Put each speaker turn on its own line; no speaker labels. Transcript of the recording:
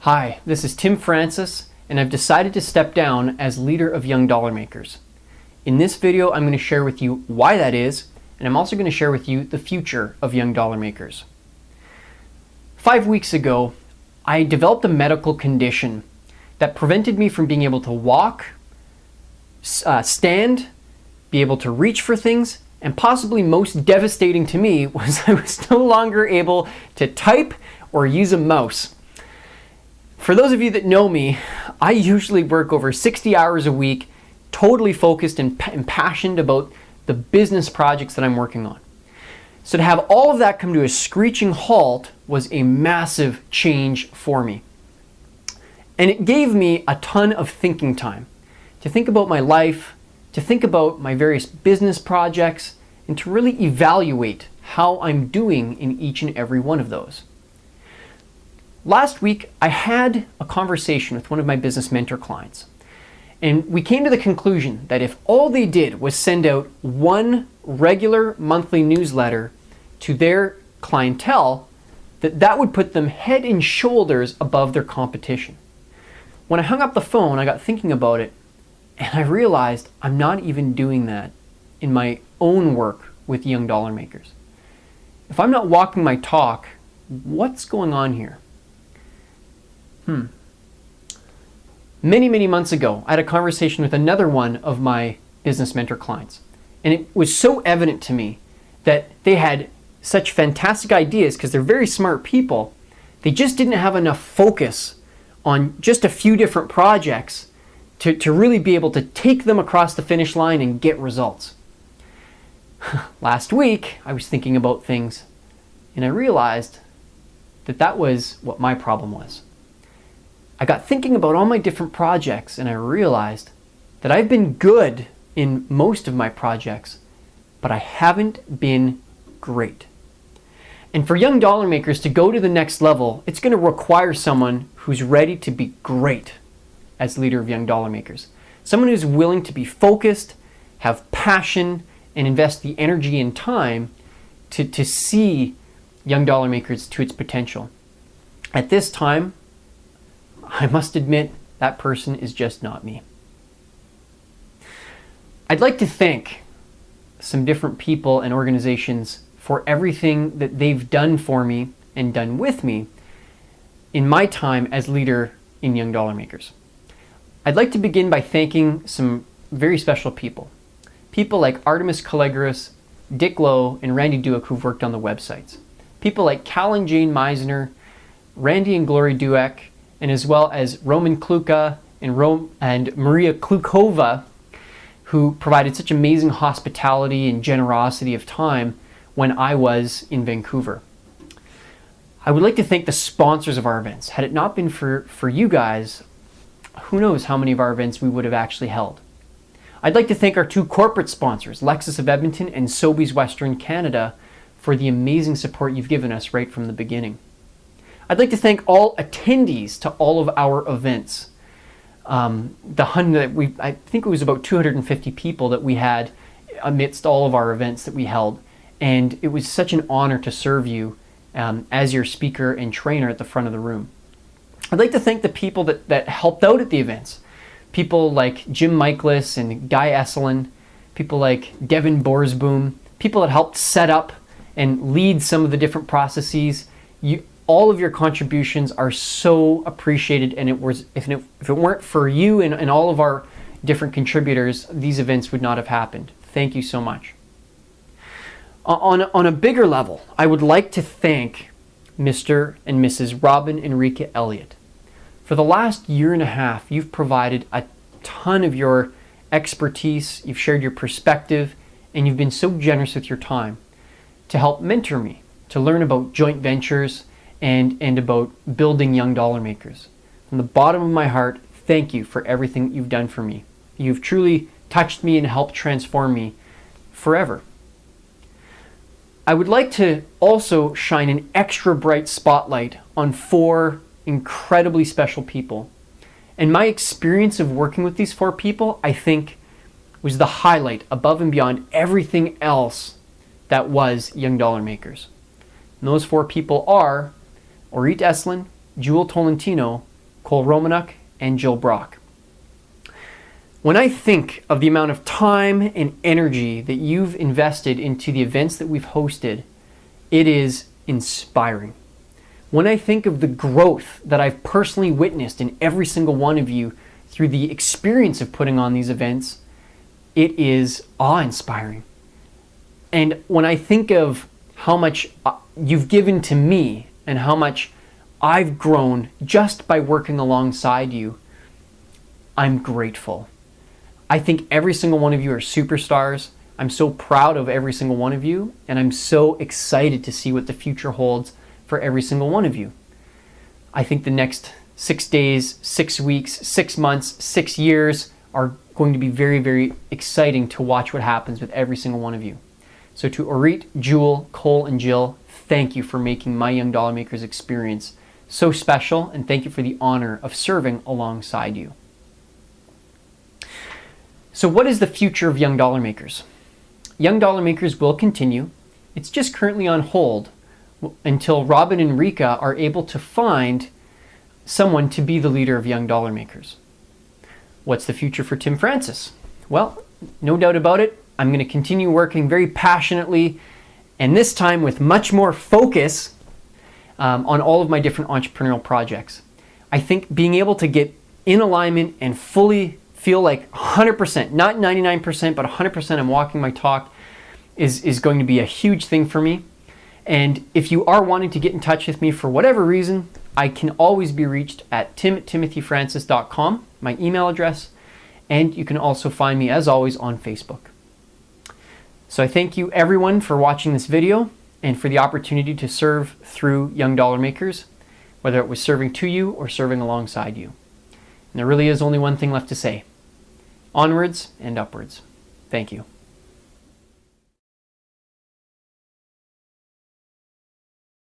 Hi, this is Tim Francis, and I've decided to step down as leader of Young DollarMakers. In this video, I'm going to share with you why that is, and I'm also going to share with you the future of Young DollarMakers. 5 weeks ago, I developed a medical condition that prevented me from being able to walk, stand, be able to reach for things, and possibly most devastating to me was I was no longer able to type or use a mouse. For those of you that know me, I usually work over 60 hours a week, totally focused and passionate about the business projects that I'm working on. So to have all of that come to a screeching halt was a massive change for me. And it gave me a ton of thinking time to think about my life, to think about my various business projects, and to really evaluate how I'm doing in each and every one of those. Last week, I had a conversation with one of my business mentor clients, and we came to the conclusion that if all they did was send out one regular monthly newsletter to their clientele, that would put them head and shoulders above their competition. When I hung up the phone, I got thinking about it, and I realized I'm not even doing that in my own work with Young DollarMakers. If I'm not walking my talk, what's going on here? Many months ago, I had a conversation with another one of my business mentor clients, and it was so evident to me that they had such fantastic ideas because they're very smart people. They just didn't have enough focus on just a few different projects to really be able to take them across the finish line and get results. Last week, I was thinking about things, and I realized that was what my problem was. I got thinking about all my different projects, and I realized that I've been good in most of my projects, but I haven't been great. And for Young DollarMakers to go to the next level, it's going to require someone who's ready to be great as leader of Young DollarMakers. Someone who's willing to be focused, have passion, and invest the energy and time to see Young DollarMakers to its potential. At this time, I must admit, that person is just not me. I'd like to thank some different people and organizations for everything that they've done for me and done with me in my time as leader in Young DollarMakers. I'd like to begin by thanking some very special people. People like Artemis Callegris, Dick Lowe, and Randy Dueck who've worked on the websites. People like Cal and Jane Meisner, Randy and Glory Dueck, and as well as Roman Kluka and Maria Klukova, who provided such amazing hospitality and generosity of time when I was in Vancouver. I would like to thank the sponsors of our events. Had it not been for you guys, who knows how many of our events we would have actually held. I'd like to thank our two corporate sponsors, Lexus of Edmonton and Sobeys Western Canada, for the amazing support you've given us right from the beginning. I'd like to thank all attendees to all of our events. I think it was about 250 people that we had amidst all of our events that we held. And it was such an honor to serve you as your speaker and trainer at the front of the room. I'd like to thank the people that helped out at the events. People like Jim Michaelis and Guy Esselin, people like Devin Borsboom, people that helped set up and lead some of the different processes. All of your contributions are so appreciated, and if it weren't for you and all of our different contributors, these events would not have happened. Thank you so much. On a bigger level, I would like to thank Mr. and Mrs. Robin Enrique Elliott. For the last year and a half, you've provided a ton of your expertise, you've shared your perspective, and you've been so generous with your time to help mentor me, to learn about joint ventures, and about building Young DollarMakers. From the bottom of my heart, thank you for everything you've done for me. You've truly touched me and helped transform me forever. I would like to also shine an extra bright spotlight on 4 incredibly special people. And my experience of working with these 4 people, I think, was the highlight above and beyond everything else that was Young DollarMakers. And those 4 people are Orit Eslin, Jewel Tolentino, Cole Romanuk, and Jill Brock. When I think of the amount of time and energy that you've invested into the events that we've hosted, it is inspiring. When I think of the growth that I've personally witnessed in every single one of you through the experience of putting on these events, it is awe-inspiring. And when I think of how much you've given to me and how much I've grown just by working alongside you, I'm grateful. I think every single one of you are superstars. I'm so proud of every single one of you, and I'm so excited to see what the future holds for every single one of you. I think the next 6 days, 6 weeks, 6 months, 6 years are going to be very, very exciting to watch what happens with every single one of you. So to Orit, Jewel, Cole, and Jill, thank you for making my Young Dollar Makers experience so special, and thank you for the honor of serving alongside you. So what is the future of Young Dollar Makers? Young Dollar Makers will continue. It's just currently on hold until Robin and Rika are able to find someone to be the leader of Young Dollar Makers. What's the future for Tim Francis? Well, no doubt about it, I'm going to continue working very passionately, and this time with much more focus on all of my different entrepreneurial projects. I think being able to get in alignment and fully feel like 100%, not 99%, but 100% I'm walking my talk is going to be a huge thing for me. And if you are wanting to get in touch with me for whatever reason, I can always be reached at tim@timothyfrancis.com, my email address, and you can also find me, as always, on Facebook. So I thank you everyone for watching this video and for the opportunity to serve through Young Dollar Makers, whether it was serving to you or serving alongside you. And there really is only one thing left to say. Onwards and upwards. Thank you.